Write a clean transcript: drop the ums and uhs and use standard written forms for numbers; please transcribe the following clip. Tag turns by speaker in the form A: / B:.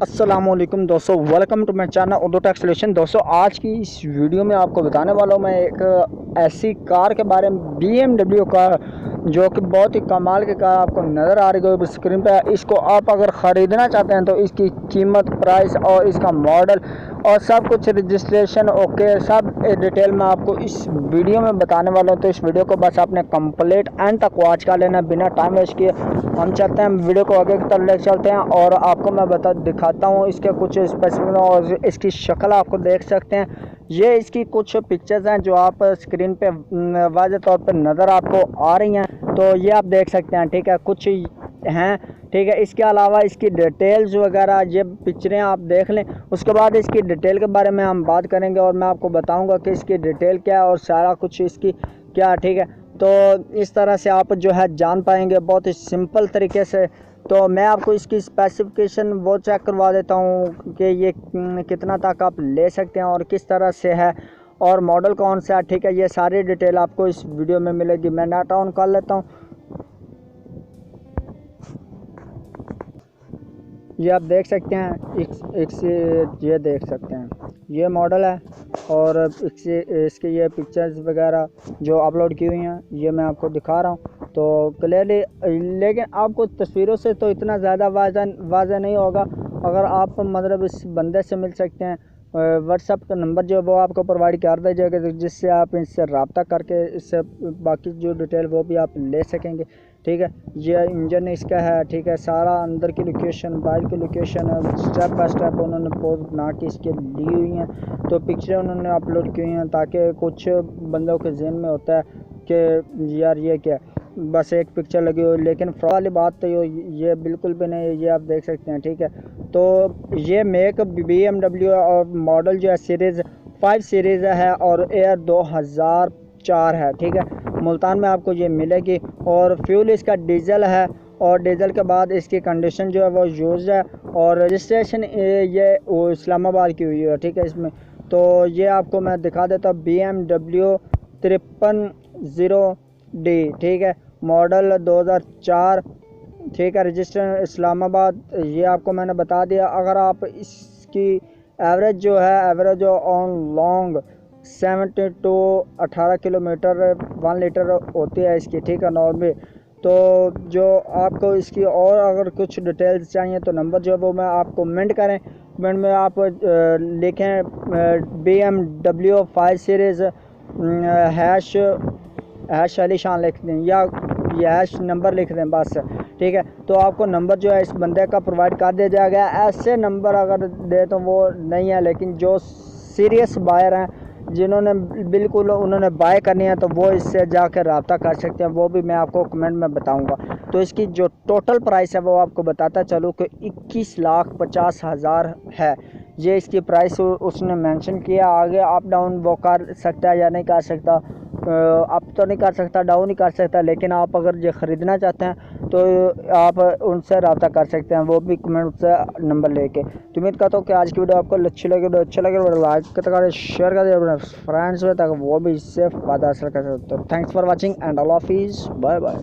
A: अस्सलामुअलैकुम दोस्तों, welcome to my channel auto tech solution. दोस्तों, आज की इस वीडियो में आपको बताने वाला हूँ मैं एक ऐसी कार के बारे में, BMW कार, जो कि बहुत ही कमाल की कार आपको नज़र आ रही है स्क्रीन पे। इसको आप अगर ख़रीदना चाहते हैं तो इसकी कीमत, प्राइस और इसका मॉडल और सब कुछ, रजिस्ट्रेशन ओके, सब डिटेल में आपको इस वीडियो में बताने वाला हूँ। तो इस वीडियो को बस आपने कंप्लीट एंड तक वॉच कर लेना बिना टाइम वेस्ट किए। हम चलते हैं वीडियो को आगे की तरफ ले चलते हैं और आपको मैं दिखाता हूँ इसके कुछ स्पेसिफिक और इसकी शक्ल आपको देख सकते हैं। ये इसकी कुछ पिक्चर्स हैं जो आप स्क्रीन पे वाज़ेह तौर पे नज़र आपको आ रही हैं, तो ये आप देख सकते हैं। ठीक है, कुछ हैं। ठीक है, इसके अलावा इसकी डिटेल्स वगैरह ये पिक्चरें आप देख लें, उसके बाद इसकी डिटेल के बारे में हम बात करेंगे और मैं आपको बताऊंगा कि इसकी डिटेल क्या है और सारा कुछ इसकी क्या। ठीक है, तो इस तरह से आप जो है जान पाएंगे बहुत ही सिंपल तरीके से। तो मैं आपको इसकी स्पेसिफिकेशन वो चेक करवा देता हूँ कि ये कितना तक आप ले सकते हैं और किस तरह से है और मॉडल कौन सा है। ठीक है, ये सारी डिटेल आपको इस वीडियो में मिलेगी। मैं नेट ऑन कर लेता हूँ। ये आप देख सकते हैं, ये देख सकते हैं, ये मॉडल है और इसके ये पिक्चर्स वगैरह जो अपलोड की हुई हैं ये मैं आपको दिखा रहा हूँ तो क्लियरली। लेकिन आपको तस्वीरों से तो इतना ज़्यादा वाज़ेह नहीं होगा। अगर आप मतलब इस बंदे से मिल सकते हैं, व्हाट्सएप का नंबर जो है वो आपको प्रोवाइड कर दिया जाएगा, जिससे आप इससे रब्ता करके इससे बाकी जो डिटेल वो भी आप ले सकेंगे। ठीक है, ये इंजन इसका है। ठीक है, सारा अंदर की लोकेशन, बाहर की लोकेशन, स्टेप बाय स्टेप उन्होंने पोज बना के इसके ली हुई हैं। तो पिक्चरें उन्होंने अपलोड की हुई हैं ताकि कुछ बंदों के जहन में होता है कि यार ये क्या, बस एक पिक्चर लगी हुई, लेकिन फ्रॉड वाली बात तो ये बिल्कुल भी नहीं है। ये आप देख सकते हैं। ठीक है, तो ये मेक BMW और मॉडल जो है सीरीज़ 5 सीरीज़ है और एयर 2004 है। ठीक है, मुल्तान में आपको ये मिलेगी और फ्यूल इसका डीजल है और डीजल के बाद इसकी कंडीशन जो है वो यूज़ है और रजिस्ट्रेशन ये वो इस्लामाबाद की हुई है। ठीक है, इसमें तो ये आपको मैं दिखा देता हूँ, BMW 5310D। ठीक है, मॉडल 2004। ठीक है, रजिस्ट्रेशन इस्लामाबाद, ये आपको मैंने बता दिया। अगर आप इसकी एवरेज जो है, average on long 70 to 18 kilometre 1 litre होती है इसकी। ठीक है, नॉर्मल। तो जो आपको इसकी और अगर कुछ डिटेल्स चाहिए तो नंबर जो है वो मैं आप कमेंट करें, कमेंट में आप लिखें BMW 5 सीरीज़ हैश अलीशान लिख दें या ये हैश नंबर लिख दें बस। ठीक है, तो आपको नंबर जो है इस बंदे का प्रोवाइड कर दिया जाएगा। ऐसे नंबर अगर दे तो वो नहीं है, लेकिन जो सीरियस बायर हैं, जिन्होंने बिल्कुल उन्होंने बाय करनी है, तो वो इससे जाकर रब्ता कर सकते हैं। वो भी मैं आपको कमेंट में बताऊंगा। तो इसकी जो टोटल प्राइस है वो आपको बताता चलूँ कि 21,50,000 है। ये इसकी प्राइस उसने मेंशन किया। आगे अप डाउन वो कर सकता है या नहीं कर सकता, अप तो नहीं कर सकता, डाउन नहीं कर सकता, लेकिन आप अगर ये ख़रीदना चाहते हैं तो आप उनसे रब्ता कर सकते हैं, वो भी कमेंट से नंबर लेके। तो उम्मीद करता हूँ कि आज की वीडियो आपको अच्छी लगी। वीडियो अच्छा लगे तो लाइक कर शेयर कर दिया फ्रेंड्स में, ताकि वो भी इससे फ़ायदा हासिल कर सकते। तो थैंक्स फॉर वॉचिंग एंड अल्लाह हाफिज़, बाय बाय।